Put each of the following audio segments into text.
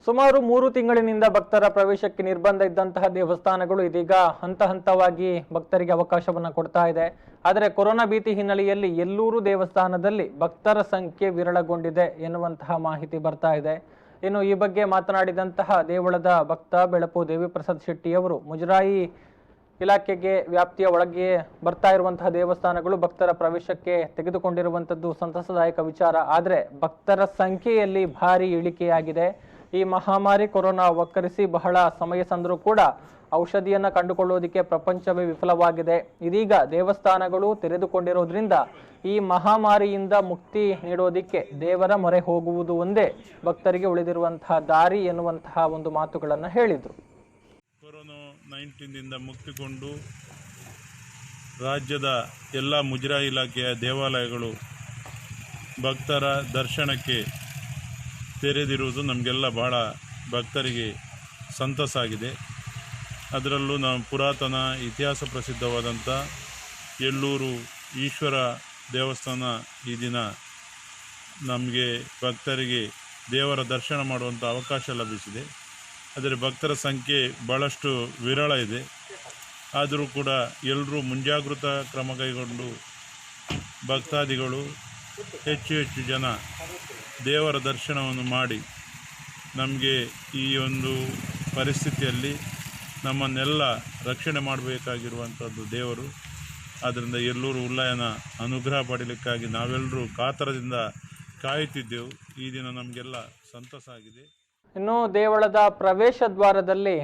ಸುಮಾರು 3 ತಿಂಗಳಿನಿಂದ ಭಕ್ತರ ಪ್ರವೇಶಕ್ಕೆ ನಿರ್ಬಂಧ ಇದ್ದಂತಹ ದೇವಸ್ಥಾನಗಳು ಇದೀಗ ಹಂತ ಹಂತವಾಗಿ ಭಕ್ತರಿಗೆ ಅವಕಾಶವನ್ನು ಕೊಡ್ತಾ ಇದೆ. ಆದರೆ ಕೊರೋನಾ ಭೀತಿ ಹಿನ್ನೆಲೆಯಲ್ಲಿ ಎಲ್ಲೂರು ದೇವಸ್ಥಾನದಲ್ಲಿ ಭಕ್ತರ ಸಂಖ್ಯೆ ವಿರಳಗೊಂಡಿದೆ ಎನ್ನುವಂತಹ ಮಾಹಿತಿ ಬರ್ತಾ ಇದೆ. ಇನ್ನು ಈ ಬಗ್ಗೆ ಮಾತನಾಡಿದಂತಹ ದೇವಳದ ಭಕ್ತ ಬೆಳಪು ದೇವಿಪ್ರಸಾದ್ ಶೆಟ್ಟಿ ಅವರು ಮುಜರಾಯಿ ಇಲಾಖೆಗೆ ವ್ಯಾಪ್ತಿಯ ಒಳಗೆ ಬರ್ತಾ ಇರುವಂತಹ ದೇವಸ್ಥಾನಗಳು ಭಕ್ತರ ಪ್ರವೇಶಕ್ಕೆ ತೆಗೆದುಕೊಂಡಿರುವಂತದ್ದು ಸಂತಸದಾಯಕ ವಿಚಾರ. ಆದರೆ ಭಕ್ತರ ಸಂಖ್ಯೆಯಲ್ಲಿ ಭಾರಿ ಇಳಿಕೆಯಾಗಿದೆ. ಈ ಮಹಾಮಾರಿ ಕೊರೋನಾ ವಕ್ಕರಿಸಿ ಬಹಳ ಸಮಯ ಸಂದರೂ ಕೂಡ ಔಷಧಿಯನ್ನ ಕಂಡುಕೊಳ್ಳುವುದಕ್ಕೆ ಪ್ರಪಂಚವೇ ವಿಫಲವಾಗಿದೆ. ಇದೀಗ ದೇವಸ್ಥಾನಗಳು ತೆರೆದುಕೊಂಡಿರೋದ್ರಿಂದ ಈ ಮಹಾಮಾರಿಯಿಂದ ಮುಕ್ತಿ ನೀಡೋದಕ್ಕೆ ದೇವರ ಮೊರೆ ಹೋಗುವುದು ಒಂದೇ ಭಕ್ತರಿಗೆ ಉಳಿದಿರುವಂತಹ ದಾರಿ ಎನ್ನುವಂತಹ ಒಂದು ಮಾತುಗಳನ್ನು ಹೇಳಿದರು. ಕೊರೋನಾ 19ದಿಂದ ಮುಕ್ತಿಗೊಂಡು ರಾಜ್ಯದ ಎಲ್ಲ ಮುಜರಾಯಿ ಇಲಾಖೆಯ ದೇವಾಲಯಗಳು ಭಕ್ತರ ದರ್ಶನಕ್ಕೆ ತೆರೆದಿರುವುದು ನಮಗೆಲ್ಲ ಬಹಳ ಭಕ್ತರಿಗೆ ಸಂತಸ ಆಗಿದೆ. ಅದರಲ್ಲೂ ನಾವು ಪುರಾತನ ಇತಿಹಾಸ ಪ್ರಸಿದ್ಧವಾದಂಥ ಎಲ್ಲೂರು ಈಶ್ವರ ದೇವಸ್ಥಾನ ಈ ದಿನ ನಮಗೆ ಭಕ್ತರಿಗೆ ದೇವರ ದರ್ಶನ ಮಾಡುವಂಥ ಅವಕಾಶ ಲಭಿಸಿದೆ. ಆದರೆ ಭಕ್ತರ ಸಂಖ್ಯೆ ಭಾಳಷ್ಟು ವಿರಳ ಇದೆ. ಆದರೂ ಕೂಡ ಎಲ್ಲರೂ ಮುಂಜಾಗೃತಾ ಕ್ರಮ ಕೈಗೊಂಡು ಭಕ್ತಾದಿಗಳು ಹೆಚ್ಚು ಜನ ದೇವರ ದರ್ಶನವನ್ನು ಮಾಡಿ ನಮಗೆ ಈ ಒಂದು ಪರಿಸ್ಥಿತಿಯಲ್ಲಿ ನಮ್ಮನ್ನೆಲ್ಲ ರಕ್ಷಣೆ ಮಾಡಬೇಕಾಗಿರುವಂಥದ್ದು ದೇವರು. ಆದ್ದರಿಂದ ಎಲ್ಲೂರು ಉಲ್ಲಯನ ಅನುಗ್ರಹ ಪಡೀಲಿಕ್ಕಾಗಿ ನಾವೆಲ್ಲರೂ ಕಾತರದಿಂದ ಕಾಯುತ್ತಿದ್ದೆವು. ಈ ದಿನ ನಮಗೆಲ್ಲ ಸಂತಸ ಆಗಿದೆ. ಇನ್ನು ದೇವಳದ ಪ್ರವೇಶ ದ್ವಾರದಲ್ಲಿ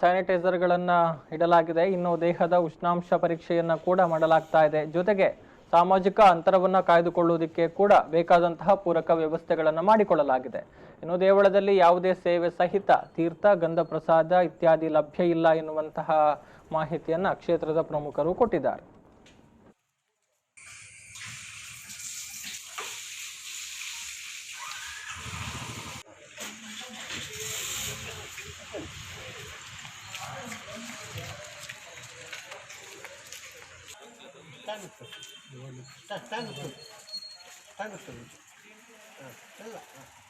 ಸ್ಯಾನಿಟೈಸರ್ಗಳನ್ನು ಇಡಲಾಗಿದೆ. ಇನ್ನು ದೇಹದ ಉಷ್ಣಾಂಶ ಪರೀಕ್ಷೆಯನ್ನು ಕೂಡ ಮಾಡಲಾಗ್ತಾ ಇದೆ. ಜೊತೆಗೆ ಸಾಮಾಜಿಕ ಅಂತರವನ್ನು ಕಾಯ್ದುಕೊಳ್ಳುವುದಕ್ಕೆ ಕೂಡ ಬೇಕಾದಂತಹ ಪೂರಕ ವ್ಯವಸ್ಥೆಗಳನ್ನು ಮಾಡಿಕೊಳ್ಳಲಾಗಿದೆ. ಇನ್ನು ದೇವಳದಲ್ಲಿ ಯಾವುದೇ ಸೇವೆ ಸಹಿತ ತೀರ್ಥ ಗಂಧ ಪ್ರಸಾದ ಇತ್ಯಾದಿ ಲಭ್ಯ ಇಲ್ಲ ಎನ್ನುವಂತಹ ಮಾಹಿತಿಯನ್ನು ಕ್ಷೇತ್ರದ ಪ್ರಮುಖರು ಕೊಟ್ಟಿದ್ದಾರೆ. Stand up.